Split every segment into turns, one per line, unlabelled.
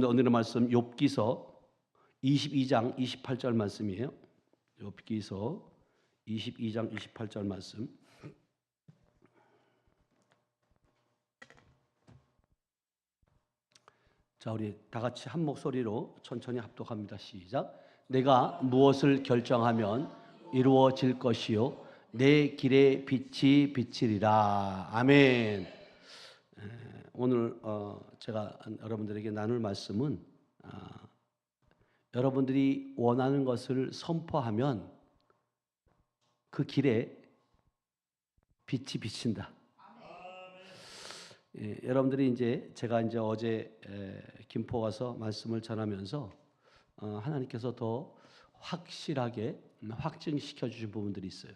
오늘의 말씀 욥기서 22장 28절 말씀이에요. 욥기서 22장 28절 말씀. 자, 우리 다 같이 한 목소리로 천천히 합독합니다. 시작. 내가 무엇을 결정하면 이루어질 것이요 내 길에 빛이 비치리라. 아멘. 오늘 제가 여러분들에게 나눌 말씀은 여러분들이 원하는 것을 선포하면 그 길에 빛이 비친다. 여러분들이 이제 제가 이제 어제 김포 가서 말씀을 전하면서 하나님께서 더 확실하게 확증시켜 주신 부분들이 있어요.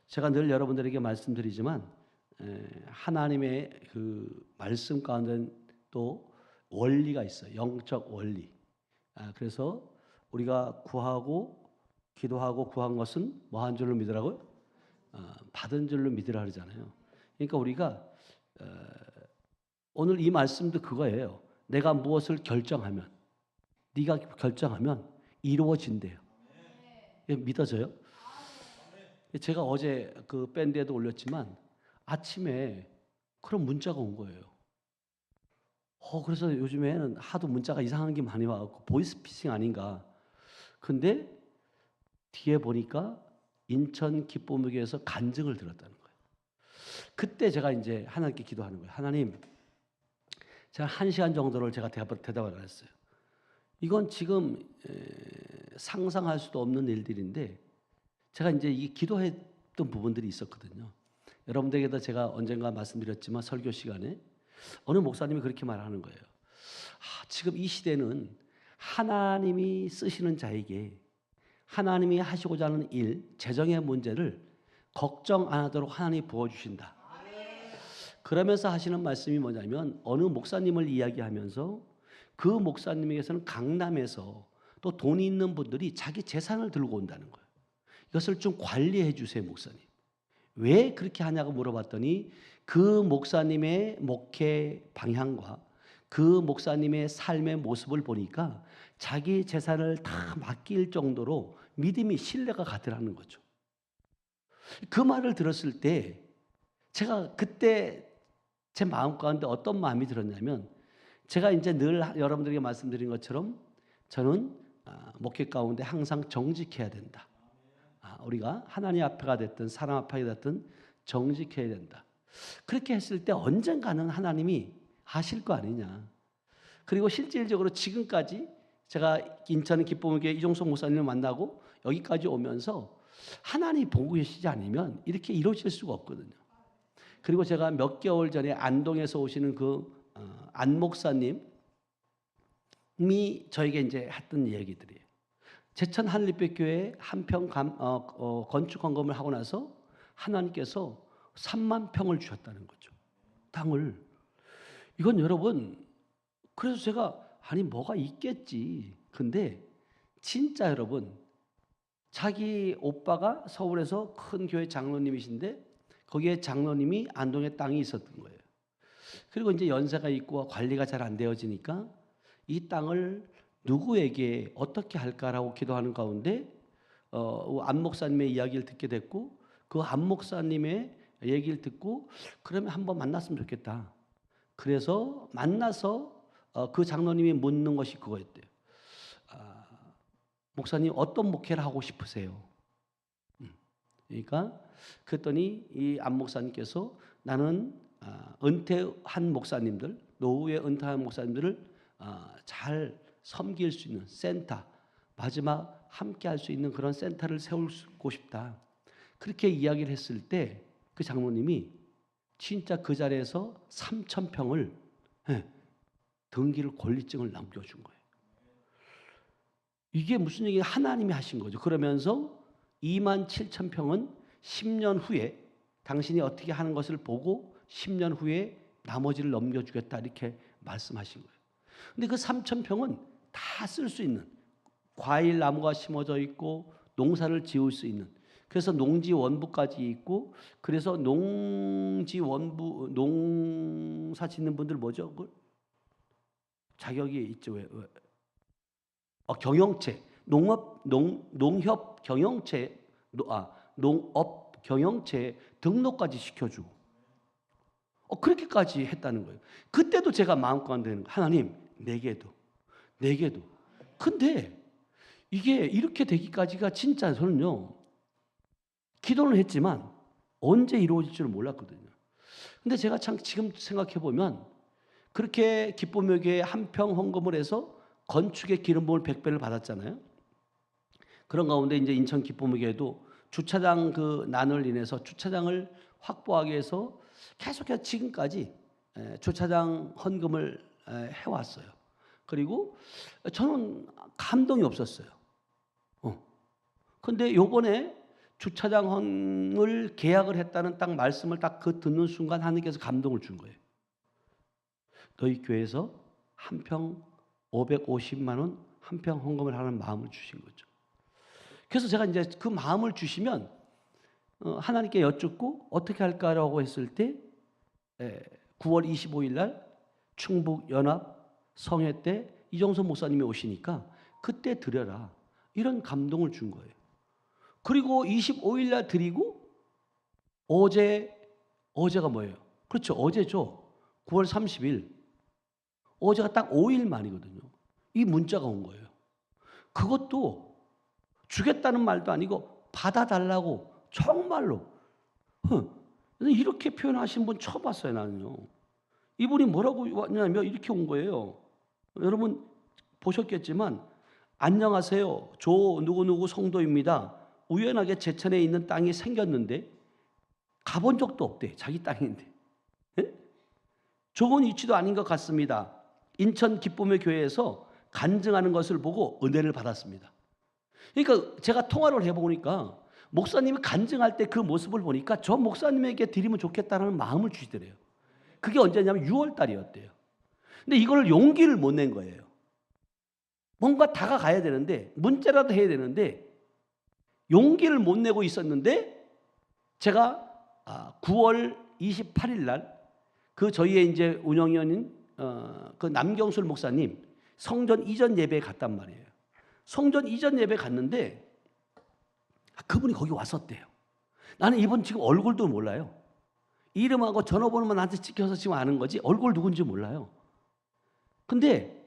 제가 늘 여러분들에게 말씀드리지만 하나님의 그 말씀 가운데 또 원리가 있어요. 영적 원리. 그래서 우리가 구하고 기도하고 구한 것은 뭐 한 줄로 믿으라고요? 받은 줄로 믿으라 그러잖아요. 그러니까 우리가 오늘 이 말씀도 그거예요. 내가 무엇을 결정하면, 네가 결정하면 이루어진대요. 믿어져요? 제가 어제 그 밴드에도 올렸지만 아침에 그런 문자가 온 거예요. 그래서 요즘에는 하도 문자가 이상한 게 많이 와갖고 보이스피싱 아닌가. 근데 뒤에 보니까 인천 기쁨무교에서 간증을 들었다는 거예요. 그때 제가 이제 하나님께 기도하는 거예요. 하나님, 제가 1시간 정도를 제가 대답을 안 했어요. 이건 지금 상상할 수도 없는 일들인데 제가 이제 이 기도했던 부분들이 있었거든요. 여러분들에게도 제가 언젠가 말씀드렸지만 설교 시간에 어느 목사님이 그렇게 말하는 거예요. 지금 이 시대는 하나님이 쓰시는 자에게 하나님이 하시고자 하는 일, 재정의 문제를 걱정 안 하도록 하나님이 부어주신다. 그러면서 하시는 말씀이 뭐냐면 어느 목사님을 이야기하면서 그 목사님에게서는 강남에서 또 돈이 있는 분들이 자기 재산을 들고 온다는 거예요. 이것을 좀 관리해 주세요, 목사님. 왜 그렇게 하냐고 물어봤더니 그 목사님의 목회 방향과 그 목사님의 삶의 모습을 보니까 자기 재산을 다 맡길 정도로 믿음이 신뢰가 가더라는 거죠. 그 말을 들었을 때 제가 그때 제 마음 가운데 어떤 마음이 들었냐면 제가 이제 늘 여러분들에게 말씀드린 것처럼 저는 목회 가운데 항상 정직해야 된다. 우리가 하나님 앞에가 됐든 사람 앞에가 됐든 정직해야 된다. 그렇게 했을 때 언젠가는 하나님이 하실 거 아니냐. 그리고 실질적으로 지금까지 제가 인천 기쁨교회 이종석 목사님을 만나고 여기까지 오면서 하나님이 보고 계시지 않으면 이렇게 이루어질 수가 없거든요. 그리고 제가 몇 개월 전에 안동에서 오시는 그 안 목사님이 저에게 이제 했던 얘기들이에요. 제천 한림백교회 한평 건축 헌금을 하고 나서 하나님께서 3만 평을 주셨다는 거죠. 땅을. 이건 여러분, 그래서 제가 아니 뭐가 있겠지. 근데 진짜 여러분, 자기 오빠가 서울에서 큰 교회 장로님이신데 거기에 장로님이 안동에 땅이 있었던 거예요. 그리고 이제 연세가 있고 관리가 잘 안 되어지니까 이 땅을 누구에게 어떻게 할까라고 기도하는 가운데 안 목사님의 이야기를 듣게 됐고 그 안 목사님의 얘기를 듣고 그러면 한번 만났으면 좋겠다. 그래서 만나서 그 장로님이 묻는 것이 그거였대요. 목사님 어떤 목회를 하고 싶으세요? 그러니까 그랬더니 이 안 목사님께서 나는 은퇴한 목사님들, 노후에 은퇴한 목사님들을 잘 섬길 수 있는 센터, 마지막 함께 할 수 있는 그런 센터를 세우고 싶다. 그렇게 이야기를 했을 때 그 장로님이 진짜 그 자리에서 3,000평을 등기를 권리증을 남겨준 거예요. 이게 무슨 얘기냐? 하나님이 하신 거죠. 그러면서 27,000평은 10년 후에 당신이 어떻게 하는 것을 보고 10년 후에 나머지를 넘겨주겠다 이렇게 말씀하신 거예요. 근데 그 3,000평은 다 쓸 수 있는 과일 나무가 심어져 있고 농사를 지을 수 있는 그래서 농지 원부까지 있고 그래서 농지 원부 농사 짓는 분들 뭐죠? 그걸? 자격이 있죠. 경영체, 농협 경영체, 농업 경영체 등록까지 시켜주고 그렇게까지 했다는 거예요. 그때도 제가 마음가운데 되는 거예요. 하나님, 내게도. 근데 이게 이렇게 되기까지가 진짜 저는요, 기도는 했지만 언제 이루어질 줄 몰랐거든요. 근데 제가 참 지금 생각해 보면 그렇게 기쁨묘교에 한 평 헌금을 해서 건축의 기름 부음을 100배를 받았잖아요. 그런 가운데 이제 인천 기쁨교회도 주차장 그 난을 인해서 주차장을 확보하기 위해서 계속해서 지금까지 주차장 헌금을 해왔어요. 그리고 저는 감동이 없었어요. 근데 요번에 주차장을 계약을 했다는 딱 말씀을 딱 그 듣는 순간 하나님께서 감동을 준 거예요. 너희 교회에서 한 평 550만 원 한 평 헌금을 하는 마음을 주신 거죠. 그래서 제가 이제 그 마음을 주시면 하나님께 여쭙고 어떻게 할까라고 했을 때 9월 25일 날 충북 연합 성회 때 이정서 목사님이 오시니까 그때 드려라 이런 감동을 준 거예요. 그리고 25일 날 드리고 어제가 뭐예요? 그렇죠. 어제죠. 9월 30일. 어제가 딱 5일 만이거든요. 이 문자가 온 거예요. 그것도 주겠다는 말도 아니고 받아달라고 정말로 이렇게 표현하신 분 처음 봤어요. 나는요. 이분이 뭐라고 왔냐면 이렇게 온 거예요. 여러분 보셨겠지만 안녕하세요. 조 누구누구 성도입니다. 우연하게 제천에 있는 땅이 생겼는데 가본 적도 없대. 자기 땅인데. 예? 좋은 위치도 아닌 것 같습니다. 인천 기쁨의 교회에서 간증하는 것을 보고 은혜를 받았습니다. 그러니까 제가 통화를 해보니까 목사님이 간증할 때 그 모습을 보니까 저 목사님에게 드리면 좋겠다는 마음을 주시더래요. 그게 언제냐면 6월 달이었대요. 근데 이걸 용기를 못 낸 거예요. 뭔가 다가가야 되는데 문자라도 해야 되는데 용기를 못 내고 있었는데 제가 9월 28일 날 그 저희의 이제 운영위원인 그 남경술 목사님 성전 이전 예배에 갔단 말이에요. 성전 이전 예배 갔는데 그분이 거기 왔었대요. 나는 이분 지금 얼굴도 몰라요. 이름하고 전화번호만 나한테 찍혀서 지금 아는 거지 얼굴 누군지 몰라요. 근데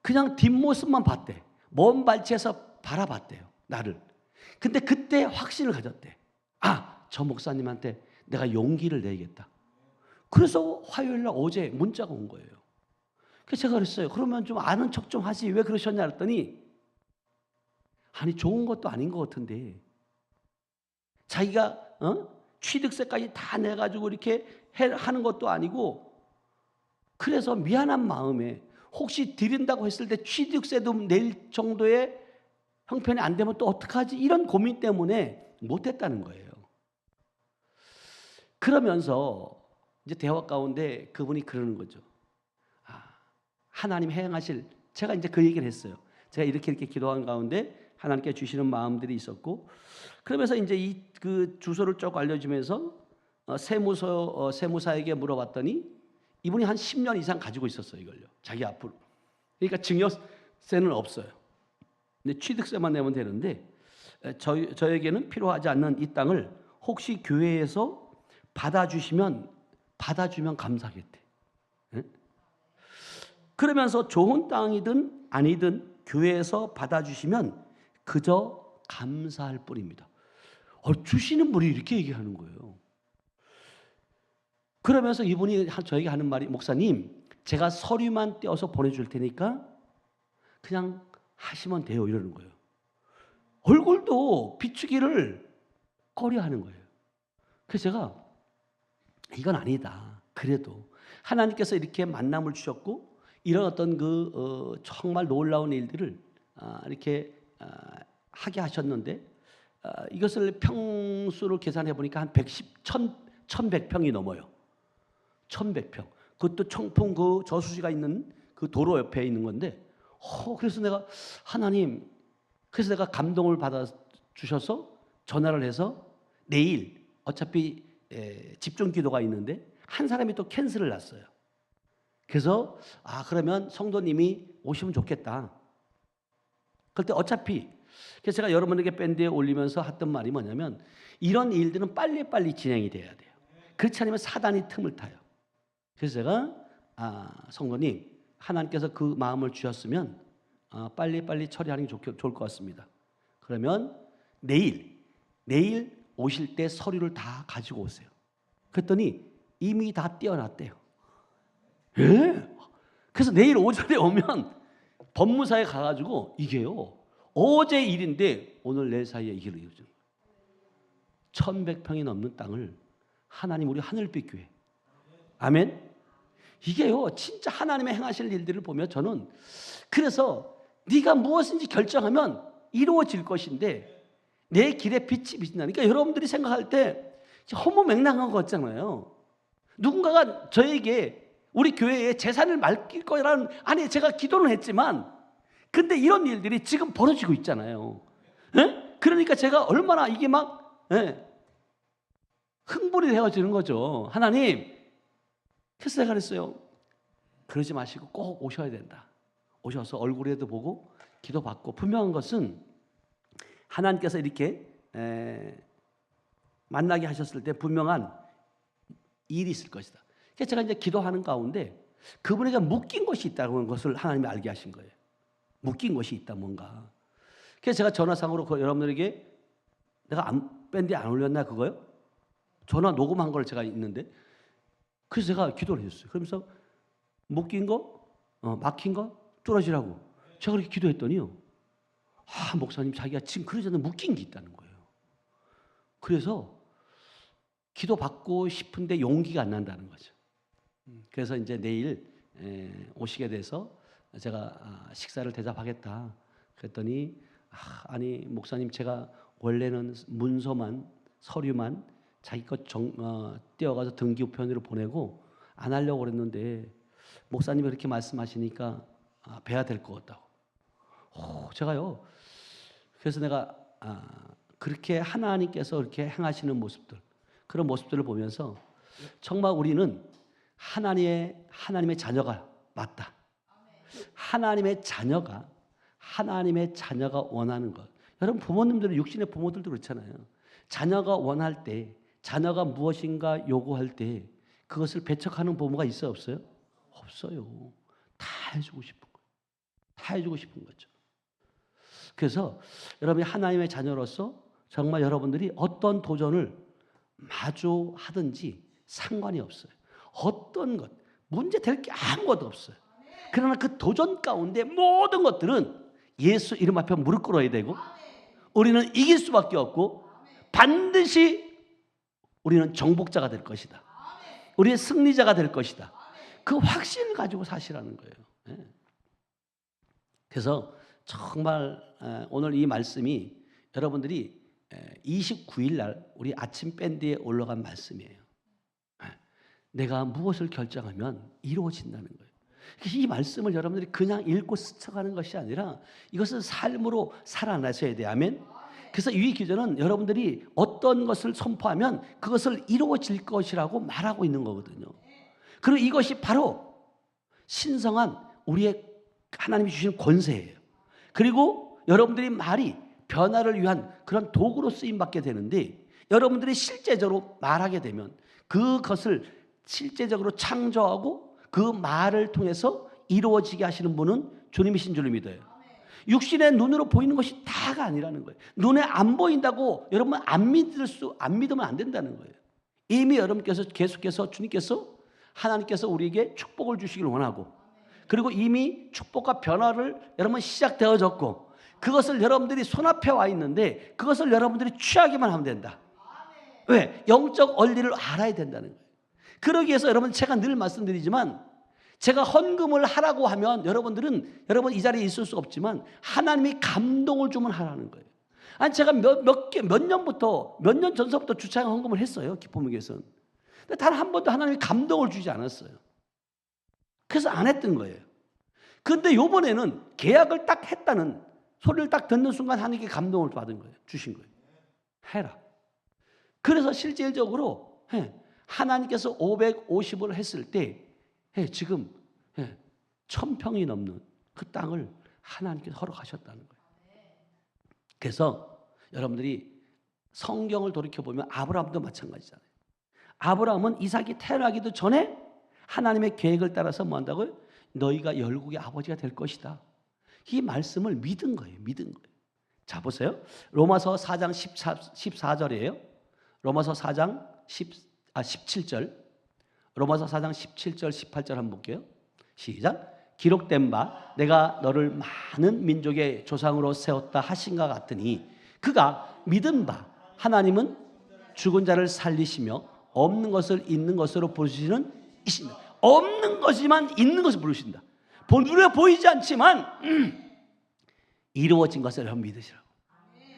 그냥 뒷모습만 봤대. 먼 발치에서 바라봤대요. 나를. 근데 그때 확신을 가졌대. 저 목사님한테 내가 용기를 내야겠다. 그래서 화요일 날 어제 문자가 온 거예요. 그래서 제가 그랬어요. 그러면 좀 아는 척 좀 하지 왜 그러셨냐 했더니 아니 좋은 것도 아닌 것 같은데 자기가 취득세까지 다 내가지고 이렇게 하는 것도 아니고 그래서 미안한 마음에 혹시 드린다고 했을 때 취득세도 낼 정도의 형편이 안 되면 또 어떡하지? 이런 고민 때문에 못했다는 거예요. 그러면서 이제 대화 가운데 그분이 그러는 거죠. 하나님 행하실 제가 이제 그 얘기를 했어요. 제가 이렇게 기도한 가운데 하나님께 주시는 마음들이 있었고 그러면서 이제 그 주소를 쭉 알려주면서 세무사에게 물어봤더니 이분이 한 10년 이상 가지고 있었어요. 이걸요. 자기 앞으로. 그러니까 증여세는 없어요. 근데 취득세만 내면 되는데 저에게는 필요하지 않는 이 땅을 혹시 교회에서 받아주면 감사하겠대. 네? 그러면서 좋은 땅이든 아니든 교회에서 받아주시면 그저 감사할 뿐입니다. 주시는 분이 이렇게 얘기하는 거예요. 그러면서 이분이 저에게 하는 말이 목사님 제가 서류만 떼어서 보내줄 테니까 그냥 하시면 돼요 이러는 거예요. 얼굴도 비추기를 꺼려하는 거예요. 그래서 제가 이건 아니다. 그래도 하나님께서 이렇게 만남을 주셨고 이런 어떤 정말 놀라운 일들을 이렇게 하게 하셨는데 이것을 평수를 계산해 보니까 한 1,100평이 넘어요. 1,100평. 그것도 청풍 그 저수지가 있는 그 도로 옆에 있는 건데 그래서 내가 하나님 그래서 내가 감동을 받아 주셔서 전화를 해서 내일 어차피 집중 기도가 있는데 한 사람이 또 캔슬을 났어요. 그래서 그러면 성도님이 오시면 좋겠다. 그때 어차피 그래서 제가 여러분에게 밴드에 올리면서 했던 말이 뭐냐면 이런 일들은 빨리빨리 진행이 돼야 돼요. 그렇지 않으면 사단이 틈을 타요. 그래서 제가 성도님 하나님께서 그 마음을 주셨으면 빨리빨리 처리하는 게 좋을 것 같습니다. 그러면 내일 오실 때 서류를 다 가지고 오세요. 그랬더니 이미 다 띄어놨대요. 예? 그래서 내일 오전에 오면 법무사에 가가지고 이게요. 어제 일인데 오늘 내일 사이에 이 길을 이루어지는 거예요. 1100평이 넘는 땅을 하나님 우리 하늘빛 교회. 아멘. 이게요. 진짜 하나님의 행하실 일들을 보면 저는 그래서 네가 무엇인지 결정하면 이루어질 것인데 내 길에 빛이 비친다. 그러니까 여러분들이 생각할 때 허무맹랑한 거 같잖아요. 누군가가 저에게 우리 교회에 재산을 맡길 거라는 아니 제가 기도는 했지만 근데 이런 일들이 지금 벌어지고 있잖아요. 에? 그러니까 제가 얼마나 이게 막 흥분이 되어지는 거죠. 하나님 그래서 제가 그랬어요. 그러지 마시고 꼭 오셔야 된다. 오셔서 얼굴에도 보고 기도받고 분명한 것은 하나님께서 이렇게 만나게 하셨을 때 분명한 일이 있을 것이다. 그래서 제가 이제 기도하는 가운데 그분에게 묶인 것이 있다는 것을 하나님이 알게 하신 거예요. 묶인 것이 있다 뭔가. 그래서 제가 전화상으로 여러분들에게 내가 밴드에 안 올렸나 그거요? 전화 녹음한 걸 제가 있는데 그래서 제가 기도를 했어요. 그러면서 묶인 거, 막힌 거 뚫어지라고 제가 그렇게 기도했더니요. 목사님 자기가 지금 그러지 않는 묶인 게 있다는 거예요. 그래서 기도받고 싶은데 용기가 안 난다는 거죠. 그래서 이제 내일 오시게 돼서 제가 식사를 대접하겠다. 그랬더니 아니 목사님 제가 원래는 문서만 서류만 자기 것 떼어가서 등기우편으로 보내고 안 하려고 그랬는데 목사님이 그렇게 말씀하시니까 배야 될 것 같다고. 제가요. 그래서 내가 그렇게 하나님께서 그렇게 행하시는 모습들 그런 모습들을 보면서 정말 우리는 하나님의 자녀가 맞다. 하나님의 자녀가 원하는 것. 여러분 부모님들은 육신의 부모들도 그렇잖아요. 자녀가 원할 때 자녀가 무엇인가 요구할 때 그것을 배척하는 부모가 있어요 없어요? 없어요. 다 해주고 싶은 거예요. 다 해주고 싶은 거죠. 그래서 여러분이 하나님의 자녀로서 정말 여러분들이 어떤 도전을 마주하든지 상관이 없어요. 어떤 것, 문제 될 게 아무것도 없어요. 그러나 그 도전 가운데 모든 것들은 예수 이름 앞에 무릎 꿇어야 되고 우리는 이길 수밖에 없고 반드시 우리는 정복자가 될 것이다. 우리의 승리자가 될 것이다. 그 확신을 가지고 사시라는 거예요. 그래서 정말 오늘 이 말씀이 여러분들이 29일 날 우리 아침 밴드에 올라간 말씀이에요. 내가 무엇을 결정하면 이루어진다는 거예요. 이 말씀을 여러분들이 그냥 읽고 스쳐가는 것이 아니라 이것은 삶으로 살아나셔야 돼요. 아멘. 그래서 이 기도는 여러분들이 어떤 것을 선포하면 그것을 이루어질 것이라고 말하고 있는 거거든요. 그리고 이것이 바로 신성한 우리의 하나님이 주신 권세예요. 그리고 여러분들이 말이 변화를 위한 그런 도구로 쓰임받게 되는데 여러분들이 실제적으로 말하게 되면 그것을 실제적으로 창조하고 그 말을 통해서 이루어지게 하시는 분은 주님이신 줄을 믿어요. 육신의 눈으로 보이는 것이 다가 아니라는 거예요. 눈에 안 보인다고 여러분 안 믿으면 안 된다는 거예요. 이미 여러분께서 계속해서 주님께서 하나님께서 우리에게 축복을 주시길 원하고 그리고 이미 축복과 변화를 여러분 시작되어졌고 그것을 여러분들이 손앞에 와 있는데 그것을 여러분들이 취하기만 하면 된다. 왜? 영적 원리를 알아야 된다는 거예요. 그러기 위해서 여러분 제가 늘 말씀드리지만 제가 헌금을 하라고 하면 여러분 이 자리에 있을 수 없지만 하나님이 감동을 주면 하라는 거예요. 아니 제가 몇 년 전서부터 주차장 헌금을 했어요. 기쁨에게서는. 근데 단 한 번도 하나님이 감동을 주지 않았어요. 그래서 안 했던 거예요. 그런데 이번에는 계약을 딱 했다는 소리를 딱 듣는 순간 하나님께 감동을 받은 거예요. 주신 거예요. 해라. 그래서 실질적으로 하나님께서 550을 했을 때 지금 예, 1000평이 넘는 그 땅을 하나님께서 허락하셨다는 거예요. 그래서 여러분들이 성경을 돌이켜보면 아브라함도 마찬가지잖아요. 아브라함은 이삭이 태어나기도 전에 하나님의 계획을 따라서 뭐 한다고요? 너희가 열국의 아버지가 될 것이다. 이 말씀을 믿은 거예요. 믿은 거예요. 자, 보세요. 로마서 4장 14절이에요. 로마서 4장 17절. 로마서 4장 17절, 18절 한번 볼게요. 시작. 기록된 바 내가 너를 많은 민족의 조상으로 세웠다 하신가 같으니 그가 믿은 바 하나님은 죽은 자를 살리시며 없는 것을 있는 것으로 부르시는 이신다. 없는 것이지만 있는 것을 부르신다. 눈에 보이지 않지만 이루어진 것을 여러분 믿으시라고.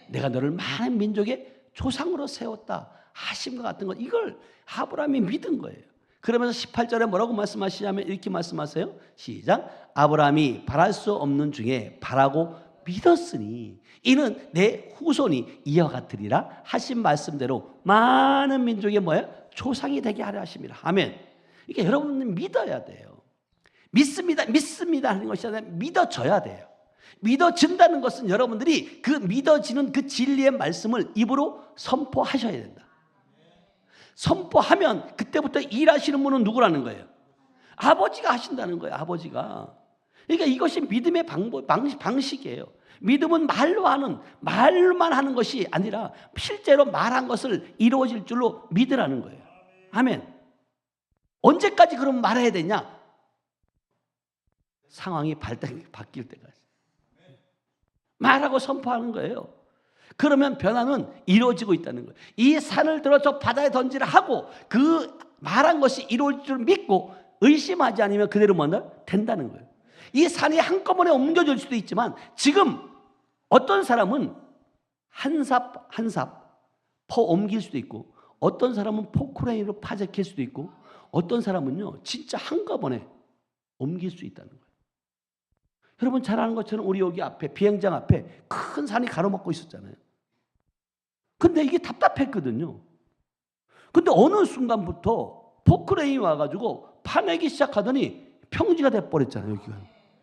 내가 너를 많은 민족의 조상으로 세웠다 하심과 같은 것, 이걸 아브라함이 믿은 거예요. 그러면서 18절에 뭐라고 말씀하시냐면 이렇게 말씀하세요. 시작. 아브라함이 바랄 수 없는 중에 바라고 믿었으니 이는 내 후손이 이와 같으리라 하신 말씀대로 많은 민족의 뭐예요? 조상이 되게 하려 하심이라. 아멘. 이게 여러분은 믿어야 돼요. 믿습니다 하는 것이 아니라 믿어져야 돼요. 믿어진다는 것은 여러분들이 그 믿어지는 그 진리의 말씀을 입으로 선포하셔야 된다. 선포하면 그때부터 일하시는 분은 누구라는 거예요? 아버지가 하신다는 거예요. 아버지가. 그러니까 이것이 믿음의 방식이에요. 믿음은 말만 하는 것이 아니라 실제로 말한 것을 이루어질 줄로 믿으라는 거예요. 아멘. 언제까지 그럼 말해야 되냐? 상황이 바뀔 때까지. 말하고 선포하는 거예요. 그러면 변화는 이루어지고 있다는 거예요. 이 산을 들어 저 바다에 던지라 하고 그 말한 것이 이루어질 줄 믿고 의심하지 않으면 그대로 뭐냐? 된다는 거예요. 이 산이 한꺼번에 옮겨질 수도 있지만 지금 어떤 사람은 한 삽 한 삽 퍼 옮길 수도 있고 어떤 사람은 포크레인으로 파재킬 수도 있고 어떤 사람은요 진짜 한꺼번에 옮길 수 있다는 거예요. 여러분 잘 아는 것처럼 우리 여기 앞에 비행장 앞에 큰 산이 가로막고 있었잖아요. 근데 이게 답답했거든요. 근데 어느 순간부터 포크레인이 와가지고 파내기 시작하더니 평지가 돼버렸잖아요. 여기가.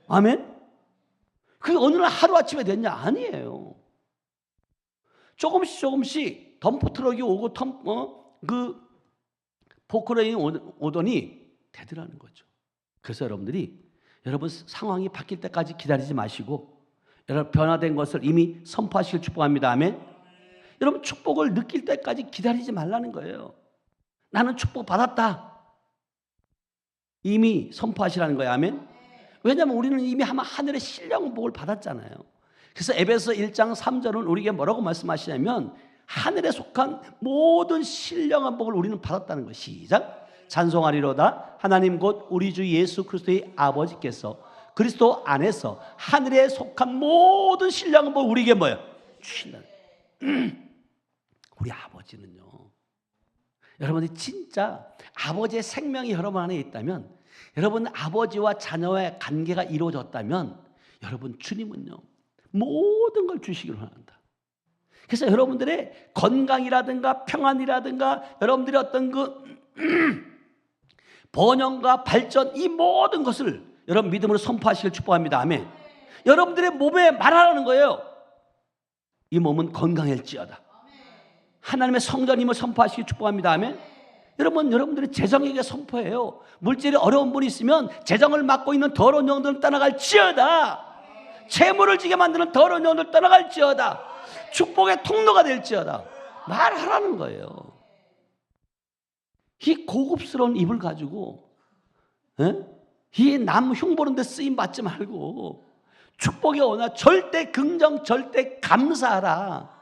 아멘? 그게 어느 날 하루아침에 됐냐? 아니에요. 조금씩 덤프트럭이 오고 그 포크레인이 오더니 되더라는 거죠. 그래서 여러분 상황이 바뀔 때까지 기다리지 마시고 여러분 변화된 것을 이미 선포하시길 축복합니다. 아멘. 여러분 축복을 느낄 때까지 기다리지 말라는 거예요. 나는 축복 받았다. 이미 선포하시라는 거예요. 아멘. 왜냐하면 우리는 이미 하늘의 신령한 복을 받았잖아요. 그래서 에베소 1장 3절은 우리에게 뭐라고 말씀하시냐면 하늘에 속한 모든 신령한 복을 우리는 받았다는 거예요. 시작. 찬송하리로다 하나님 곧 우리 주 예수 그리스도의 아버지께서 그리스도 안에서 하늘에 속한 모든 신령한 복을 우리에게 뭐예요? 주신다. 우리 아버지는요, 여러분이 진짜 아버지의 생명이 여러분 안에 있다면, 여러분 아버지와 자녀의 관계가 이루어졌다면 여러분 주님은요 모든 걸 주시기를 원한다. 그래서 여러분들의 건강이라든가 평안이라든가 여러분들의 어떤 그 번영과 발전, 이 모든 것을 여러분 믿음으로 선포하시길 축복합니다. 아멘. 여러분들의 몸에 말하라는 거예요. 이 몸은 건강할지어다. 하나님의 성전임을 선포하시길 축복합니다. 아멘. 여러분들의 재정에게 선포해요. 물질이 어려운 분이 있으면 재정을 맡고 있는 더러운 영들은 떠나갈지어다. 재물을 지게 만드는 더러운 영들 떠나갈지어다. 축복의 통로가 될지어다. 말하라는 거예요. 이 고급스러운 입을 가지고 이 남 흉보는 데 쓰임 받지 말고 축복이 오나 절대 긍정, 절대 감사하라.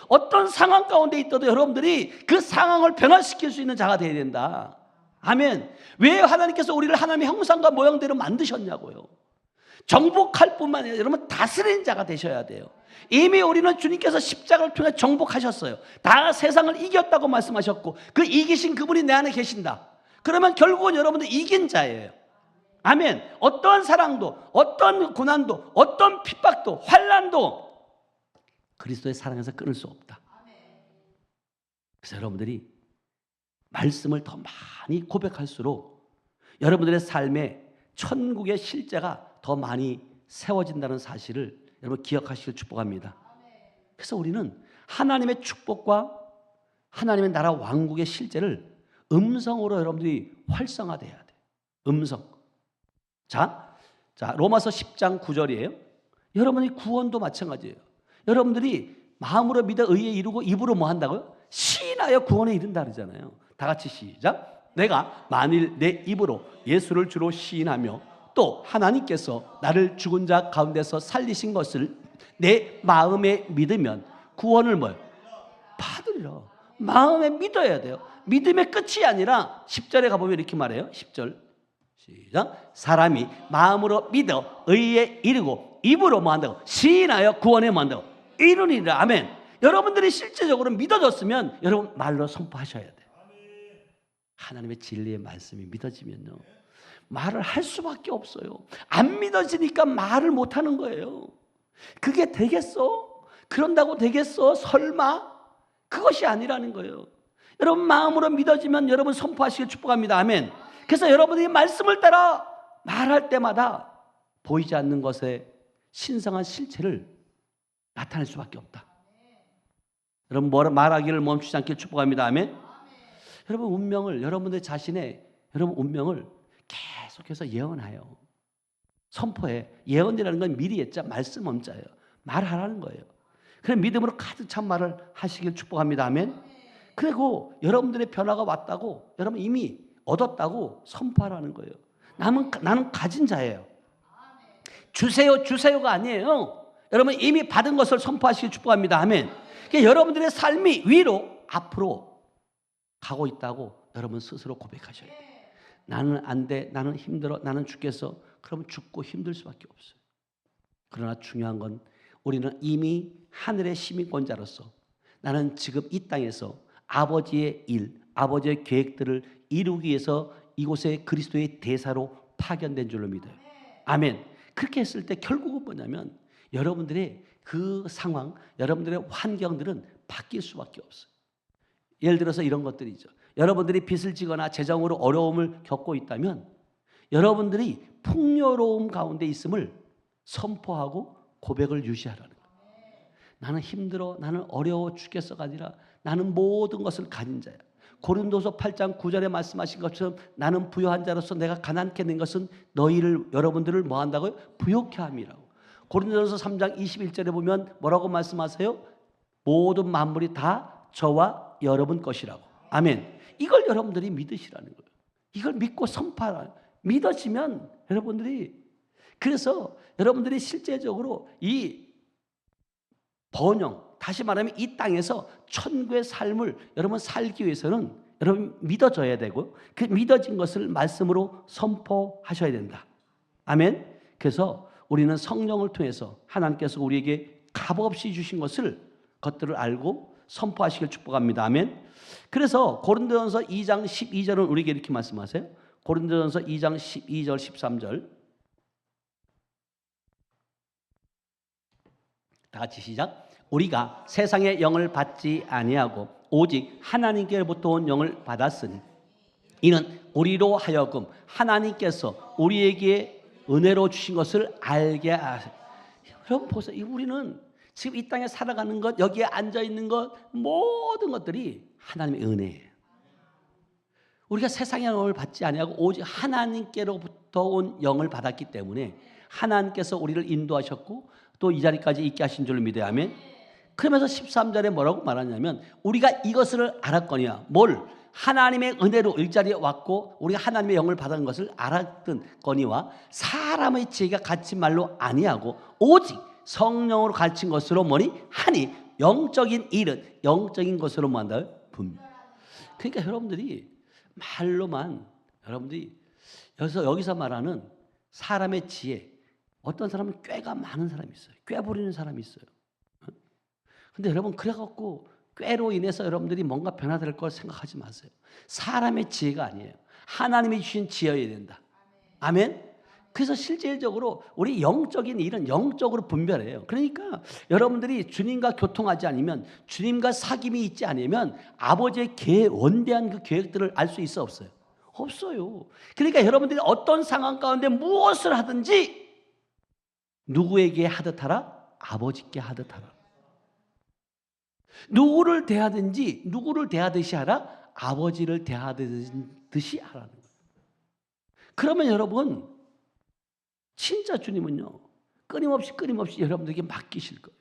어떤 상황 가운데 있어도 여러분들이 그 상황을 변화시킬 수 있는 자가 되어야 된다. 아멘. 왜 하나님께서 우리를 하나님의 형상과 모양대로 만드셨냐고요. 정복할 뿐만 아니라 여러분 다스리는 자가 되셔야 돼요. 이미 우리는 주님께서 십자가를 통해 정복하셨어요. 다 세상을 이겼다고 말씀하셨고 그 이기신 그분이 내 안에 계신다. 그러면 결국은 여러분들 이긴 자예요. 아멘. 어떤 사랑도, 어떤 고난도, 어떤 핍박도, 환난도 그리스도의 사랑에서 끊을 수 없다. 그래서 여러분들이 말씀을 더 많이 고백할수록 여러분들의 삶에 천국의 실제가 더 많이 세워진다는 사실을 여러분 기억하시길 축복합니다. 그래서 우리는 하나님의 축복과 하나님의 나라 왕국의 실제를 음성으로 여러분들이 활성화돼야 돼. 음성. 자, 로마서 10장 9절이에요. 여러분이 구원도 마찬가지예요. 여러분들이 마음으로 믿어 의에 이르고 입으로 뭐 한다고요? 시인하여 구원에 이른다 그러잖아요. 다 같이 시작. 내가 만일 내 입으로 예수를 주로 시인하며 또 하나님께서 나를 죽은 자 가운데서 살리신 것을 내 마음에 믿으면 구원을 뭐요? 받으리라. 마음에 믿어야 돼요. 믿음의 끝이 아니라 10절에 가보면 이렇게 말해요. 10절 시작. 사람이 마음으로 믿어 의에 이르고 입으로 뭐 한다고? 시인하여 구원에 뭐 한다고? 이르리라. 아멘. 여러분들이 실제적으로 믿어졌으면 여러분 말로 선포하셔야 돼요. 하나님의 진리의 말씀이 믿어지면요 말을 할 수밖에 없어요. 안 믿어지니까 말을 못하는 거예요. 그게 되겠어? 그런다고 되겠어? 설마? 그것이 아니라는 거예요. 여러분 마음으로 믿어지면 여러분 선포하시길 축복합니다. 아멘. 그래서 여러분이 말씀을 따라 말할 때마다 보이지 않는 것의 신성한 실체를 나타낼 수밖에 없다. 여러분 말하기를 멈추지 않길 축복합니다. 아멘. 여러분 운명을 여러분들 자신의 여러분 운명을 계속해서 예언하여 선포해. 예언이라는 건 미리 했자 말씀 엄자예요. 말하라는 거예요. 그래 믿음으로 가득 찬 말을 하시길 축복합니다. 아멘. 그리고 여러분들의 변화가 왔다고 여러분 이미 얻었다고 선포하라는 거예요. 나는 가진 자예요. 주세요가 아니에요. 여러분 이미 받은 것을 선포하시길 축복합니다. 아멘. 그러니까 여러분들의 삶이 위로 앞으로 가고 있다고 여러분 스스로 고백하셔야 돼요. 나는 안 돼, 나는 힘들어, 나는 죽겠어. 그러면 죽고 힘들 수밖에 없어요. 그러나 중요한 건 우리는 이미 하늘의 시민권자로서 나는 지금 이 땅에서 아버지의 일, 아버지의 계획들을 이루기 위해서 이곳에 그리스도의 대사로 파견된 줄로 믿어요. 아멘. 그렇게 했을 때 결국은 뭐냐면 여러분들의 그 상황, 여러분들의 환경들은 바뀔 수밖에 없어요. 예를 들어서 이런 것들이죠. 여러분들이 빚을 지거나 재정으로 어려움을 겪고 있다면 여러분들이 풍요로움 가운데 있음을 선포하고 고백을 유지하라는 거예요. 나는 힘들어, 나는 어려워 죽겠어가 아니라 나는 모든 것을 가진 자야. 고린도서 8장 9절에 말씀하신 것처럼 나는 부유한 자로서 내가 가난케 된 것은 여러분들을 뭐 한다고요? 부욕케 함이라고. 고린도서 3장 21절에 보면 뭐라고 말씀하세요? 모든 만물이 다 저와 여러분 것이라고. 아멘. 이걸 여러분들이 믿으시라는 거예요. 이걸 믿고 선포하라. 믿어지면 여러분들이 그래서 여러분들이 실제적으로 이 번영, 다시 말하면 이 땅에서 천국의 삶을 여러분 살기 위해서는 여러분 믿어져야 되고 그 믿어진 것을 말씀으로 선포하셔야 된다. 아멘. 그래서 우리는 성령을 통해서 하나님께서 우리에게 값없이 주신 것들을 알고 선포하시길 축복합니다. 아멘. 그래서 고린도전서 2장 12절은 우리에게 이렇게 말씀하세요. 고린도전서 2장 12절 13절 다 같이 시작. 우리가 세상의 영을 받지 아니하고 오직 하나님께로부터 온 영을 받았으니 이는 우리로 하여금 하나님께서 우리에게 은혜로 주신 것을 알게 하세요. 여러분 보세요. 우리는 지금 이 땅에 살아가는 것, 여기에 앉아있는 것, 모든 것들이 하나님의 은혜예요. 우리가 세상의 영을 받지 아니하고 오직 하나님께로부터 온 영을 받았기 때문에 하나님께서 우리를 인도하셨고 또 이 자리까지 있게 하신 줄로 믿어야 하면 그러면서 13절에 뭐라고 말하냐면 우리가 이것을 알았거니와 뭘? 하나님의 은혜로 일자리에 왔고 우리가 하나님의 영을 받은 것을 알았던 거니와 사람의 지혜가 가르친 말로 아니하고 오직 성령으로 가르친 것으로 뭐니? 하니 영적인 일은 영적인 것으로 뭐 한다고요? 분별. 그러니까 여러분들이 말로만 여러분들이 여기서 말하는 사람의 지혜 어떤 사람은 꾀가 많은 사람이 있어요. 꾀 부리는 사람이 있어요. 근데 여러분 그래갖고 꾀로 인해서 여러분들이 뭔가 변화될 걸 생각하지 마세요. 사람의 지혜가 아니에요. 하나님이 주신 지혜여야 된다. 아멘. 그래서 실질적으로 우리 영적인 일은 영적으로 분별해요. 그러니까 여러분들이 주님과 교통하지 않으면 주님과 사귐이 있지 않으면 아버지의 원대한 그 계획들을 알 수 있어 없어요? 없어요. 그러니까 여러분들이 어떤 상황 가운데 무엇을 하든지 누구에게 하듯 하라? 아버지께 하듯 하라. 누구를 대하든지 누구를 대하듯이 하라? 아버지를 대하듯이 하라는 거예요. 그러면 여러분 진짜 주님은요 끊임없이 여러분들에게 맡기실 거예요.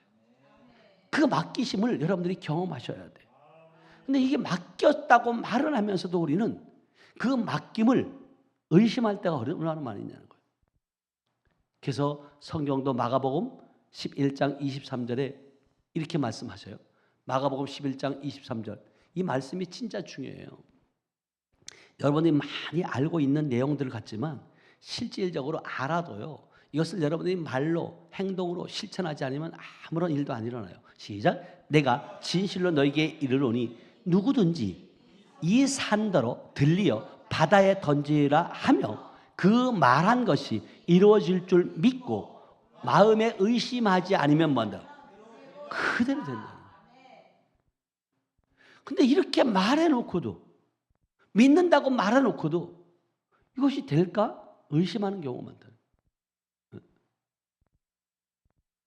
그 맡기심을 여러분들이 경험하셔야 돼요. 근데 이게 맡겼다고 말을 하면서도 우리는 그 맡김을 의심할 때가 얼마나 많이 있냐는 거예요. 그래서 성경도 마가복음 11장 23절에 이렇게 말씀하셔요. 마가복음 11장 23절. 이 말씀이 진짜 중요해요. 여러분이 많이 알고 있는 내용들 같지만 실질적으로 알아도요. 이것을 여러분이 말로 행동으로 실천하지 않으면 아무런 일도 안 일어나요. 시작. 내가 진실로 너에게 이르노니 누구든지 이 산더러 들리어 바다에 던지라 하며 그 말한 것이 이루어질 줄 믿고 마음에 의심하지 않으면 뭔다? 그대로 된다. 근데 이렇게 말해놓고도 믿는다고 말해놓고도 이것이 될까? 의심하는 경우가 많다.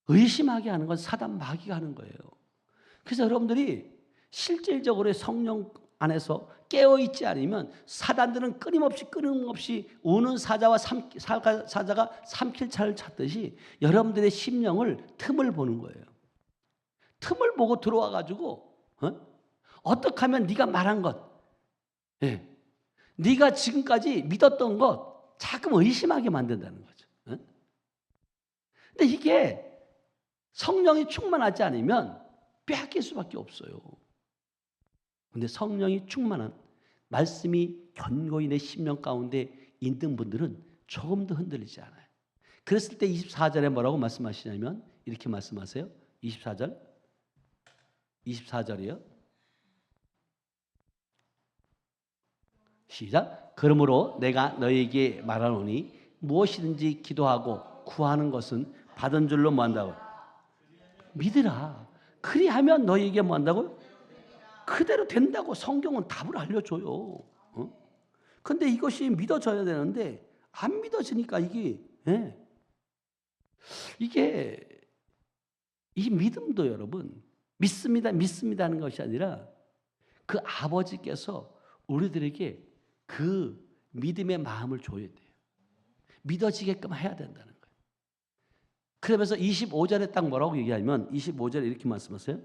의심하게 하는 건 사단 마귀가 하는 거예요. 그래서 여러분들이 실질적으로 성령 안에서 깨어있지 않으면 사단들은 끊임없이 우는 사자가 삼킬 차를 찾듯이 여러분들의 심령을 틈을 보는 거예요. 틈을 보고 들어와 가지고 어떻게 하면 네가 말한 것, 네가 지금까지 믿었던 것 자꾸 의심하게 만든다는 거죠. 근데 이게 성령이 충만하지 않으면 빼앗길 수밖에 없어요. 근데 성령이 충만한 말씀이 견고히 내 심령 가운데 있는 분들은 조금도 흔들리지 않아요. 그랬을 때 24절에 뭐라고 말씀하시냐면 이렇게 말씀하세요. 24절이요. 시작. 그러므로 내가 너에게 말하노니 무엇이든지 기도하고 구하는 것은 받은 줄로 뭐 한다고? 믿으라. 그리하면 너에게 뭐 한다고요? 그대로 된다고 성경은 답을 알려줘요. 근데 이것이 믿어져야 되는데 안 믿어지니까 이게 이 믿음도 여러분 믿습니다 하는 것이 아니라 그 아버지께서 우리들에게 그 믿음의 마음을 줘야 돼요. 믿어지게끔 해야 된다는 거예요. 그러면서 25절에 딱 뭐라고 얘기하면 25절에 이렇게 말씀하세요.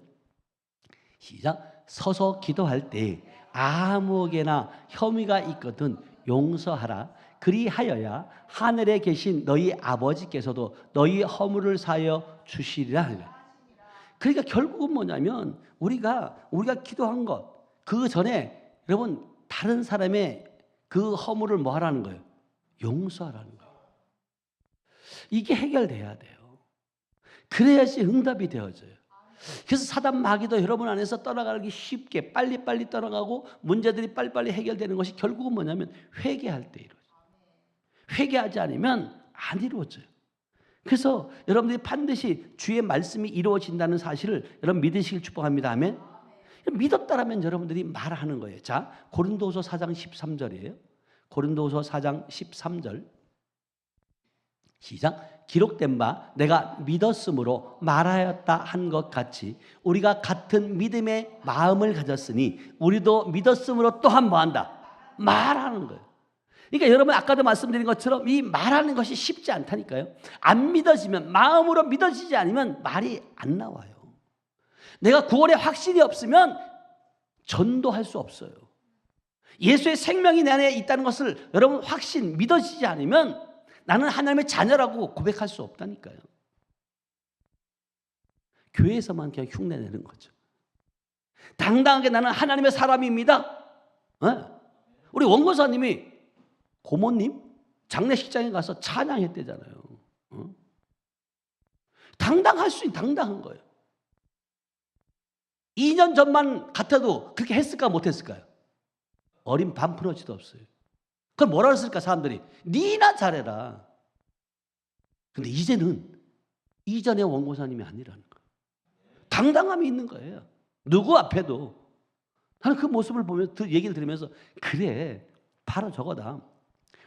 시작. 서서 기도할 때 아무에게나 혐의가 있거든 용서하라. 그리하여야 하늘에 계신 너희 아버지께서도 너희 허물을 사하여 주시리라. 그러니까 결국은 뭐냐면 우리가 기도한 것 그 전에 여러분 다른 사람의 그 허물을 뭐 하라는 거예요? 용서하라는 거예요. 이게 해결돼야 돼요. 그래야지 응답이 되어져요. 그래서 사단 마귀도 여러분 안에서 떠나가기 쉽게 빨리빨리 떠나가고 문제들이 빨리빨리 해결되는 것이 결국은 뭐냐면 회개할 때 이루어져요. 회개하지 않으면 안 이루어져요. 그래서 여러분들이 반드시 주의 말씀이 이루어진다는 사실을 여러분 믿으시길 축복합니다. 아멘. 믿었다라면 여러분들이 말하는 거예요. 자, 고린도후서 4장 13절이에요. 고린도후서 4장 13절. 시작. 기록된 바 내가 믿었으므로 말하였다 한 것 같이 우리가 같은 믿음의 마음을 가졌으니 우리도 믿었으므로 또한 뭐 한다? 말하는 거예요. 그러니까 여러분 아까도 말씀드린 것처럼 이 말하는 것이 쉽지 않다니까요. 안 믿어지면 마음으로 믿어지지 않으면 말이 안 나와요. 내가 구원의 확신이 없으면 전도할 수 없어요. 예수의 생명이 내 안에 있다는 것을 여러분 믿어지지 않으면 나는 하나님의 자녀라고 고백할 수 없다니까요. 교회에서만 그냥 흉내내는 거죠. 당당하게 나는 하나님의 사람입니다. 우리 원고사님이 고모님 장례식장에 가서 찬양했대잖아요. 당당할 수 있는 당당한 거예요. 2년 전만 같아도 그렇게 했을까 못했을까요? 어린 반푼어치도 없어요. 그럼 뭐라 했을까 사람들이? 니나 잘해라. 근데 이제는 이전의 원고사님이 아니라는 거예요. 당당함이 있는 거예요. 누구 앞에도. 나는 그 모습을 보면서 얘기를 들으면서 그래 바로 저거다.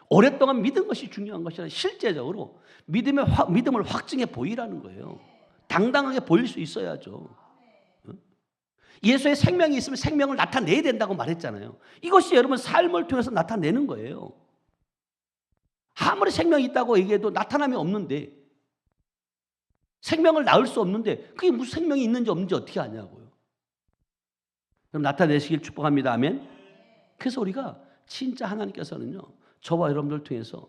오랫동안 믿은 것이 중요한 것이 아니라 실제적으로 믿음을 확증해 보이라는 거예요. 당당하게 보일 수 있어야죠. 예수의 생명이 있으면 생명을 나타내야 된다고 말했잖아요. 이것이 여러분 삶을 통해서 나타내는 거예요. 아무리 생명이 있다고 얘기해도 나타남이 없는데, 생명을 낳을 수 없는데 그게 무슨 생명이 있는지 없는지 어떻게 아냐고요. 그럼 나타내시길 축복합니다. 아멘. 그래서 우리가 진짜 하나님께서는요, 저와 여러분들 통해서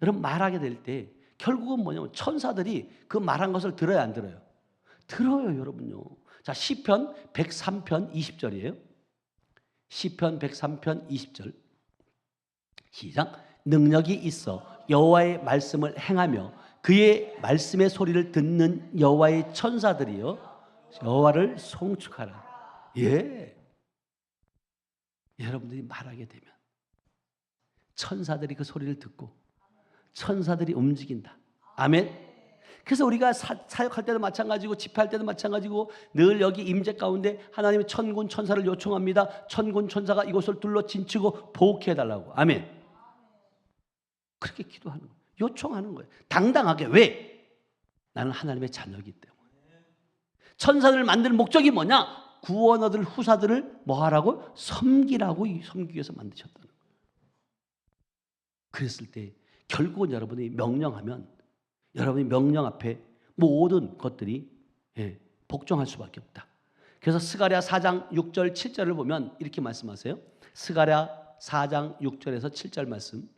여러분 말하게 될 때 결국은 뭐냐면 천사들이 그 말한 것을 들어야 안 들어요? 들어요, 여러분요. 자, 시편 103편 20절이에요. 시편 103편 20절. 시작. 능력이 있어 여호와의 말씀을 행하며 그의 말씀의 소리를 듣는 여호와의 천사들이요 여호와를 송축하라. 예. 여러분들이 말하게 되면 천사들이 그 소리를 듣고 천사들이 움직인다. 아멘. 그래서 우리가 사역할 때도 마찬가지고 집회할 때도 마찬가지고 늘 여기 임재 가운데 하나님의 천군 천사를 요청합니다. 천군 천사가 이곳을 둘러 진치고 보호해 달라고. 아멘. 그렇게 기도하는 거예요. 요청하는 거예요. 당당하게. 왜? 나는 하나님의 자녀이기 때문에. 천사들을 만드는 목적이 뭐냐? 구원 얻을 후사들을 뭐 하라고? 섬기라고, 섬기기 위해서 만드셨다는 거예요. 그랬을 때 결국은 여러분이 명령하면 여러분이 명령 앞에 모든 것들이 복종할 수밖에 없다. 그래서 스가랴 4장 6절 7절을 보면 이렇게 말씀하세요. 스가랴 4장 6절에서 7절 말씀.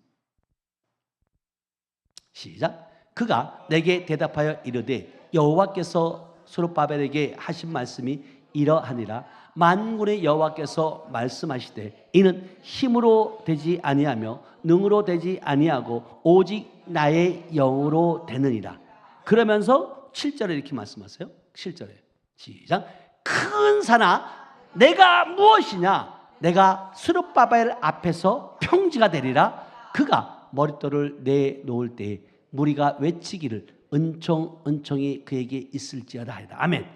시작. 그가 내게 대답하여 이르되 여호와께서 스룹바벨에게 하신 말씀이 이러하니라. 만군의 여호와께서 말씀하시되 이는 힘으로 되지 아니하며 능으로 되지 아니하고 오직 나의 영으로 되느니라. 그러면서 7절에 이렇게 말씀하세요. 7절에 시작. 큰 산아 내가 무엇이냐? 내가 스룹바벨 앞에서 평지가 되리라. 그가 머릿돌을 내놓을 때에 무리가 외치기를 은총이 그에게 있을지어다 하리라. 아멘.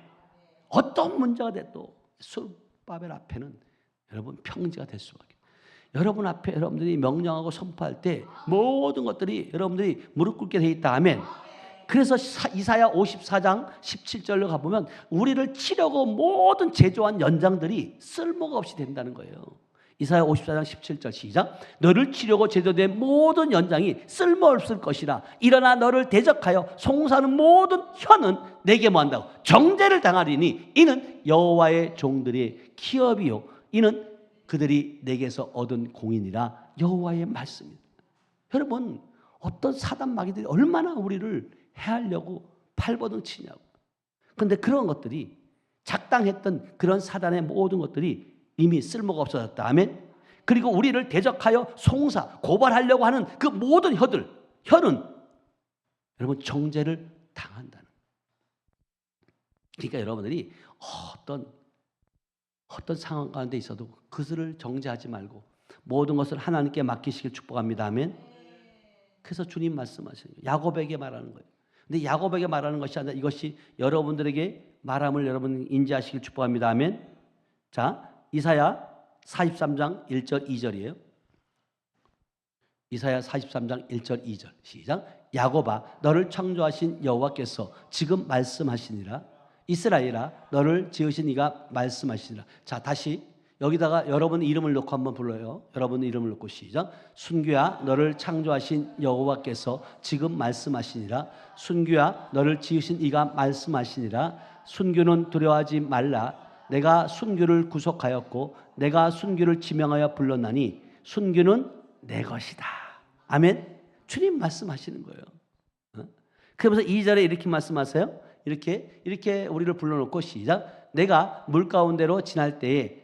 어떤 문제가 돼도 스룹바벨 앞에는 여러분 평지가 될 수밖에. 여러분 앞에 여러분들이 명령하고 선포할 때 모든 것들이 여러분들이 무릎 꿇게 돼 있다. 아멘. 그래서 이사야 54장 17절로 가보면 우리를 치려고 모든 제조한 연장들이 쓸모가 없이 된다는 거예요. 이사야 54장 17절 시작. 너를 치려고 제도된 모든 연장이 쓸모없을 것이라. 일어나 너를 대적하여 송사하는 모든 혀는 내게 뭐한다고? 정죄를 당하리니 이는 여호와의 종들의 기업이요 이는 그들이 내게서 얻은 공인이라. 여호와의 말씀입니다. 여러분 어떤 사단 마귀들이 얼마나 우리를 해하려고 팔버둥 치냐고. 그런데 그런 것들이 작당했던 그런 사단의 모든 것들이 이미 쓸모가 없어졌다. 아멘. 그리고 우리를 대적하여 송사, 고발하려고 하는 그 모든 혀는 여러분 정죄를 당한다는. 그러니까 여러분들이 어떤 상황 가운데 있어도 그들을 정죄하지 말고 모든 것을 하나님께 맡기시길 축복합니다. 아멘. 그래서 주님 말씀하시는 거예요. 야곱에게 말하는 거예요. 근데 야곱에게 말하는 것이 아니라 이것이 여러분들에게 말함을 여러분 인지하시길 축복합니다. 아멘. 자, 이사야 43장 1절 2절이에요. 이사야 43장 1절 2절 시작. 야곱아 너를 창조하신 여호와께서 지금 말씀하시니라. 이스라엘아 너를 지으신 이가 말씀하시니라. 자, 다시 여기다가 여러분 이름을 넣고 한번 불러요. 여러분 이름을 넣고 시작. 순규야 너를 창조하신 여호와께서 지금 말씀하시니라. 순규야 너를 지으신 이가 말씀하시니라. 순규는 두려워하지 말라. 내가 순규를 구속하였고 내가 순규를 지명하여 불렀나니 순규는 내 것이다. 아멘. 주님 말씀하시는 거예요. 그러면서 2절에 이렇게 말씀하세요. 이렇게 우리를 불러놓고 시작. 내가 물 가운데로 지날 때에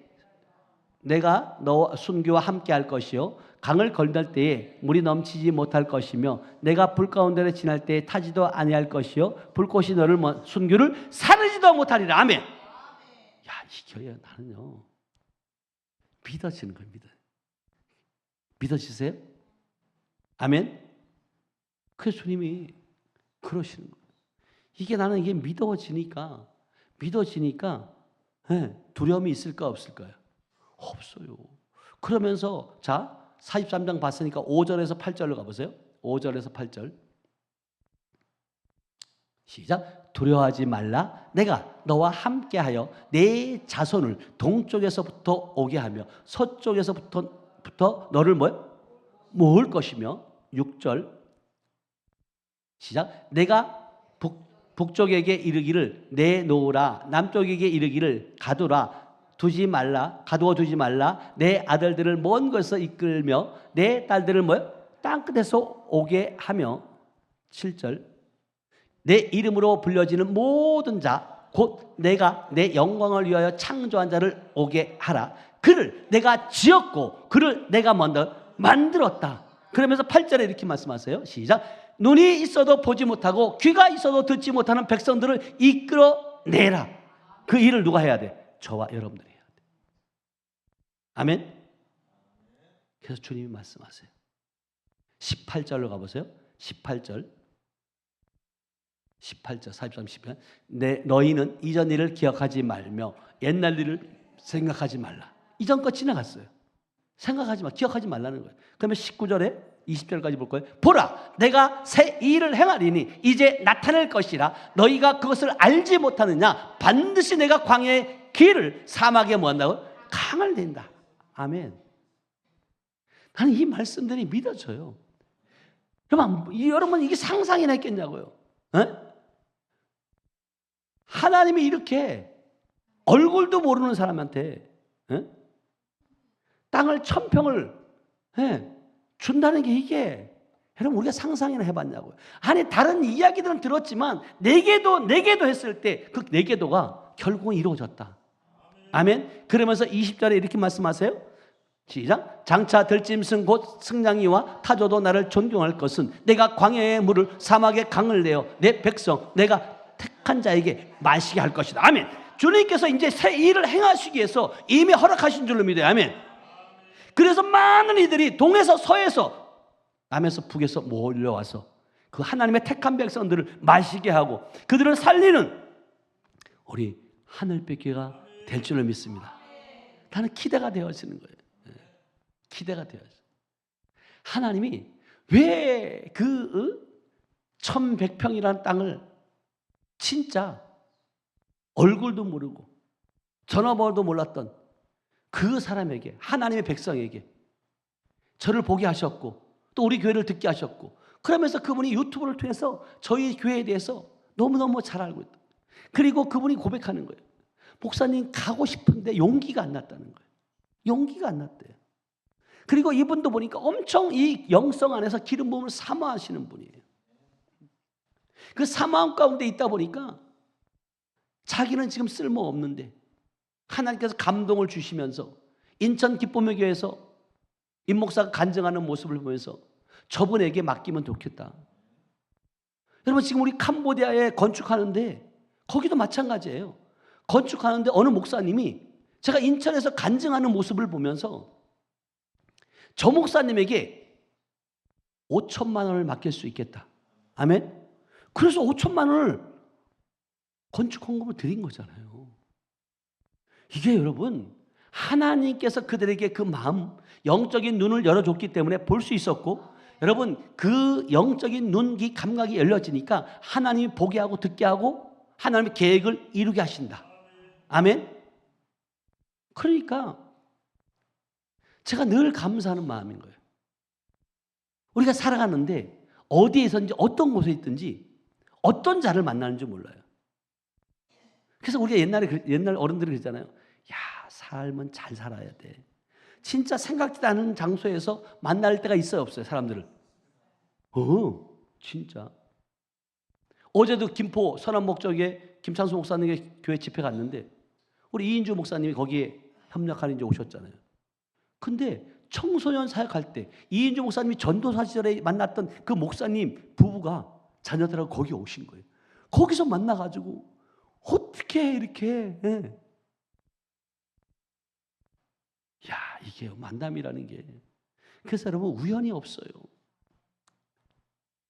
내가 너 순규와 함께 할 것이요 강을 건널 때에 물이 넘치지 못할 것이며 내가 불 가운데로 지날 때에 타지도 아니할 것이요 불꽃이 너를 순규를 사르지도 못하리라. 아멘. 야, 이 교회 나는요 믿어지는 거예요. 믿어지세요? 아멘. 그래서 주님이 그러시는 거예요. 이게 믿어지니까 두려움이 있을까 없을까요? 없어요. 그러면서 자 43장 봤으니까 5절에서 8절로 가보세요. 5절에서 8절. 시작. 두려워하지 말라. 내가 너와 함께하여 내 자손을 동쪽에서부터 오게 하며 서쪽에서부터 너를 모을 것이며. 6절. 시작. 내가 북쪽에게 이르기를 내놓으라. 남쪽에게 이르기를 가두어 두지 말라. 내 아들들을 먼 곳에서 이끌며 내 딸들을 땅끝에서 오게 하며. 7절. 내 이름으로 불려지는 모든 자 곧 내가 내 영광을 위하여 창조한 자를 오게 하라. 그를 내가 지었고 그를 내가 먼저 만들었다. 그러면서 8절에 이렇게 말씀하세요. 시작. 눈이 있어도 보지 못하고 귀가 있어도 듣지 못하는 백성들을 이끌어내라. 그 일을 누가 해야 돼? 저와 여러분들이 해야 돼. 아멘. 그래서 주님이 말씀하세요. 18절로 가보세요. 18절 43, 18. 너희는 이전 일을 기억하지 말며 옛날 일을 생각하지 말라. 이전 거 지나갔어요. 생각하지 마, 기억하지 말라는 거예요. 그러면 19절에 20절까지 볼 거예요. 보라, 내가 새 일을 행하리니 이제 나타낼 것이라. 너희가 그것을 알지 못하느냐? 반드시 내가 광야의 길을 사막에 뭐한다고? 강을 낸다. 아멘. 나는 이 말씀들이 믿어져요. 여러분 이게 상상이나 했겠냐고요? 에? 하나님이 이렇게 얼굴도 모르는 사람한테 땅을 1000평을 준다는 게 이게 여러분 우리가 상상이나 해봤냐고요. 아니 다른 이야기들은 들었지만 내게도 했을 때 그 내게도가 결국은 이루어졌다. 아멘. 그러면서 20절에 이렇게 말씀하세요. 시작. 장차 들짐승 곧 승냥이와 타조도 나를 존경할 것은 내가 광야의 물을 사막의 강을 내어 내 백성 내가 택한 자에게 마시게 할 것이다. 아멘. 주님께서 이제 새 일을 행하시기 위해서 이미 허락하신 줄로 믿어요. 아멘. 그래서 많은 이들이 동에서 서에서 남에서 북에서 몰려와서 그 하나님의 택한 백성들을 마시게 하고 그들을 살리는 우리 하늘빛개가 될 줄로 믿습니다. 나는 기대가 되어지는 거예요. 기대가 되어져요. 하나님이 왜 그 1100평이라는 땅을 진짜 얼굴도 모르고 전화번호도 몰랐던 그 사람에게, 하나님의 백성에게 저를 보게 하셨고 또 우리 교회를 듣게 하셨고 그러면서 그분이 유튜브를 통해서 저희 교회에 대해서 너무너무 잘 알고 있다. 그리고 그분이 고백하는 거예요. 목사님 가고 싶은데 용기가 안 났다는 거예요. 용기가 안 났대요. 그리고 이분도 보니까 엄청 이 영성 안에서 기름 부음을 사모하시는 분이에요. 그 사모함 가운데 있다 보니까 자기는 지금 쓸모없는데 하나님께서 감동을 주시면서 인천 기쁨의 교회에서 임 목사가 간증하는 모습을 보면서 저분에게 맡기면 좋겠다. 여러분 지금 우리 캄보디아에 건축하는데 거기도 마찬가지예요. 건축하는데 어느 목사님이 제가 인천에서 간증하는 모습을 보면서 저 목사님에게 5천만 원을 맡길 수 있겠다. 아멘. 그래서 5천만 원을 건축 헌금을 드린 거잖아요. 이게 여러분 하나님께서 그들에게 그 마음 영적인 눈을 열어줬기 때문에 볼 수 있었고 여러분 그 영적인 눈기 감각이 열려지니까 하나님이 보게 하고 듣게 하고 하나님의 계획을 이루게 하신다. 아멘. 그러니까 제가 늘 감사하는 마음인 거예요. 우리가 살아가는데 어디에서든지 어떤 곳에 있든지 어떤 자를 만나는지 몰라요. 그래서 우리가 옛날 어른들이 그랬잖아요. 야, 삶은 잘 살아야 돼. 진짜 생각지도 않은 장소에서 만날 때가 있어요, 없어요, 사람들을? 진짜. 어제도 김포 서남목 쪽에 김창수 목사님의 교회 집회 갔는데 우리 이인주 목사님이 거기에 협력하는 이제 오셨잖아요. 근데 청소년 사역할 때 이인주 목사님이 전도사 시절에 만났던 그 목사님 부부가 자녀들하고 거기 오신 거예요. 거기서 만나가지고 어떻게 이렇게 야 이게 만남이라는 게 그래서 여러분 우연이 없어요.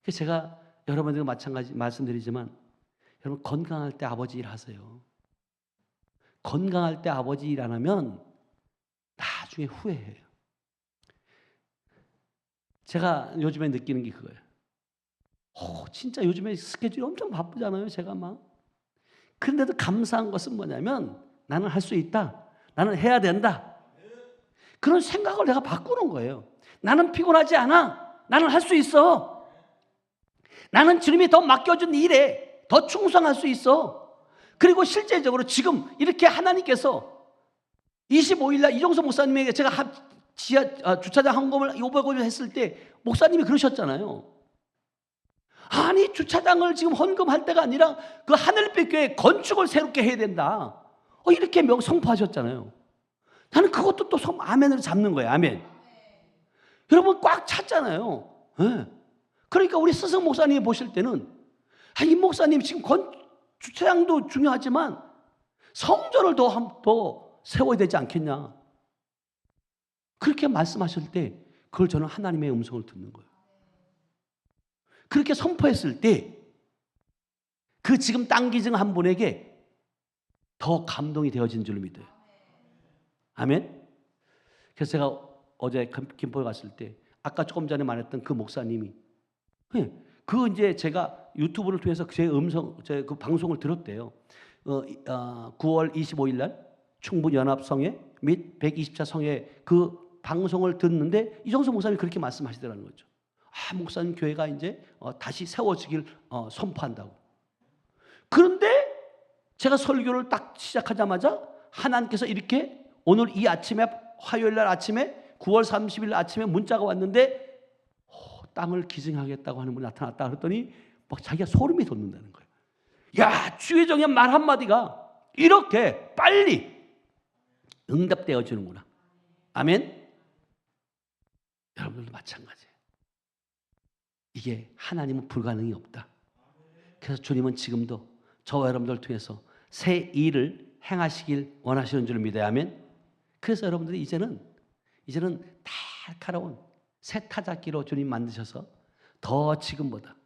그래서 제가 여러분들과 마찬가지 말씀드리지만 여러분 건강할 때 아버지 일하세요. 건강할 때 아버지 일 안 하면 나중에 후회해요. 제가 요즘에 느끼는 게 그거예요. 진짜 요즘에 스케줄이 엄청 바쁘잖아요, 제가 막. 그런데도 감사한 것은 뭐냐면 나는 할 수 있다. 나는 해야 된다. 그런 생각을 내가 바꾸는 거예요. 나는 피곤하지 않아. 나는 할 수 있어. 나는 주님이 더 맡겨준 일에 더 충성할 수 있어. 그리고 실제적으로 지금 이렇게 하나님께서 25일 날 이종석 목사님에게 제가 주차장 헌금을 500원을 했을 때 목사님이 그러셨잖아요. 아니 주차장을 지금 헌금할 때가 아니라 그 하늘빛 교회 건축을 새롭게 해야 된다. 이렇게 선포하셨잖아요. 나는 그것도 또 아멘으로 잡는 거예요. 아멘. 여러분 꽉 찼잖아요. 네. 그러니까 우리 스승 목사님이 보실 때는 이 목사님 지금 주차장도 중요하지만 성전을 더 세워야 되지 않겠냐. 그렇게 말씀하실 때 그걸 저는 하나님의 음성을 듣는 거예요. 그렇게 선포했을 때 그 지금 땅 기증 한 분에게 더 감동이 되어진 줄 믿어요. 아멘. 그래서 제가 어제 김포에 갔을 때 아까 조금 전에 말했던 그 목사님이 그 이제 제가 유튜브를 통해서 제 그 방송을 들었대요. 9월 25일 날 충북 연합성회 및 120차 성회 그 방송을 듣는데 이종석 목사님이 그렇게 말씀하시더라는 거죠. 목사님 교회가 이제 다시 세워지길 선포한다고. 그런데 제가 설교를 딱 시작하자마자 하나님께서 이렇게 오늘 이 아침에 화요일 날 아침에 9월 30일 아침에 문자가 왔는데 땅을 기증하겠다고 하는 분이 나타났다 그랬더니 막 자기가 소름이 돋는다는 거예요. 야, 주의 종의 말 한마디가 이렇게 빨리 응답되어지는구나. 아멘. 여러분들도 마찬가지예요. 이게 하나님은 불가능이 없다. 그래서 주님은 지금도 저와 여러분들 통해서 새 일을 행하시길 원하시는 줄 믿어야 아멘. 그래서 여러분들이 이제는 날카로운 새 타작기로 주님 만드셔서 더 지금보다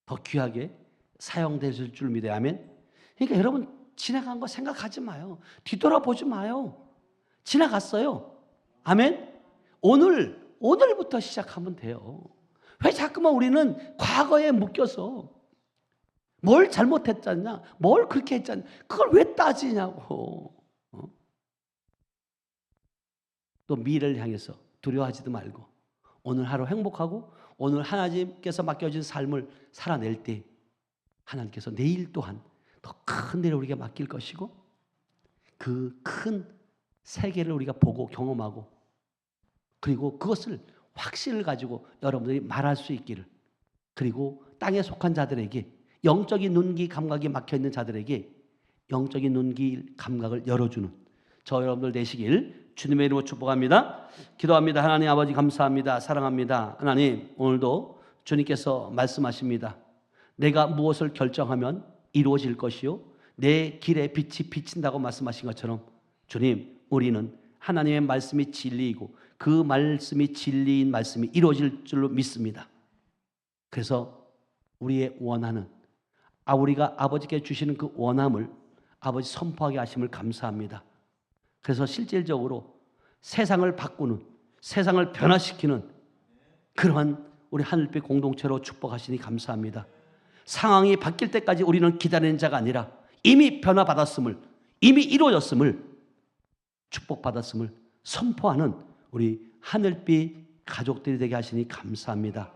더 귀하게 사용되실 줄 믿어야 아멘. 그러니까 여러분 지나간 거 생각하지 마요. 뒤돌아보지 마요. 지나갔어요. 아멘. 오늘부터 시작하면 돼요. 왜 자꾸만 우리는 과거에 묶여서 뭘 잘못했잖냐, 뭘 그렇게 했잖냐, 그걸 왜 따지냐고. 또 미래를 향해서 두려워하지도 말고 오늘 하루 행복하고 오늘 하나님께서 맡겨진 삶을 살아낼 때 하나님께서 내일 또한 더 큰 일을 우리가 맡길 것이고 그 큰 세계를 우리가 보고 경험하고 그리고 그것을 확신을 가지고 여러분들이 말할 수 있기를, 그리고 땅에 속한 자들에게 영적인 눈기 감각이 막혀있는 자들에게 영적인 눈기 감각을 열어주는 저 여러분들 되시길 주님의 이름으로 축복합니다. 기도합니다. 하나님 아버지 감사합니다. 사랑합니다. 하나님 오늘도 주님께서 말씀하십니다. 내가 무엇을 결정하면 이루어질 것이요 내 길에 빛이 비친다고 말씀하신 것처럼 주님 우리는 하나님의 말씀이 진리이고 그 말씀이 진리인 말씀이 이루어질 줄로 믿습니다. 그래서 우리의 원하는 우리가 아버지께 주시는 그 원함을 아버지 선포하게 하심을 감사합니다. 그래서 실질적으로 세상을 바꾸는, 세상을 변화시키는 그러한 우리 하늘빛 공동체로 축복하시니 감사합니다. 상황이 바뀔 때까지 우리는 기다리는 자가 아니라 이미 변화받았음을, 이미 이루어졌음을, 축복받았음을 선포하는 우리 하늘빛 가족들이 되게 하시니 감사합니다.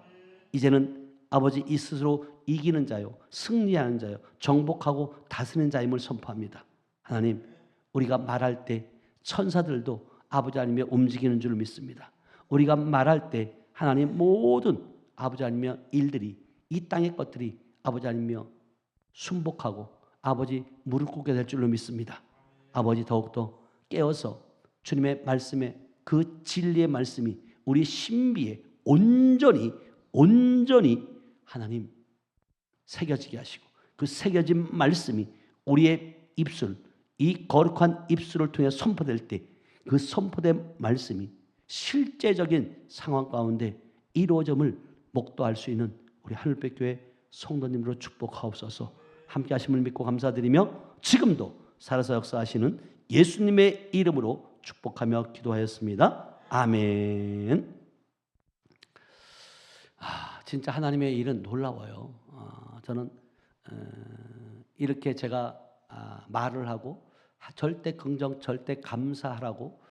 이제는 아버지 이 스스로 이기는 자요, 승리하는 자요, 정복하고 다스리는 자임을 선포합니다. 하나님, 우리가 말할 때 천사들도 아버지 하나님의 움직이는 줄 믿습니다. 우리가 말할 때 하나님 모든 아버지 하나님의 일들이 이 땅의 것들이 아버지 하나님이여 순복하고 아버지 무릎 꿇게 될 줄로 믿습니다. 아버지 더욱더 깨어서 주님의 말씀에 그 진리의 말씀이 우리 신비에 온전히 하나님 새겨지게 하시고 그 새겨진 말씀이 우리의 입술, 이 거룩한 입술을 통해 선포될 때 그 선포된 말씀이 실제적인 상황 가운데 이루어짐을 목도할 수 있는 우리 하늘빛 교회 성도님으로 축복하옵소서. 함께 하심을 믿고 감사드리며 지금도 살아서 역사하시는 예수님의 이름으로 축복하며 기도하였습니다. 아멘. 진짜 하나님의 일은 놀라워요. 저는 이렇게 제가 말을 하고 절대 긍정, 절대 감사하라고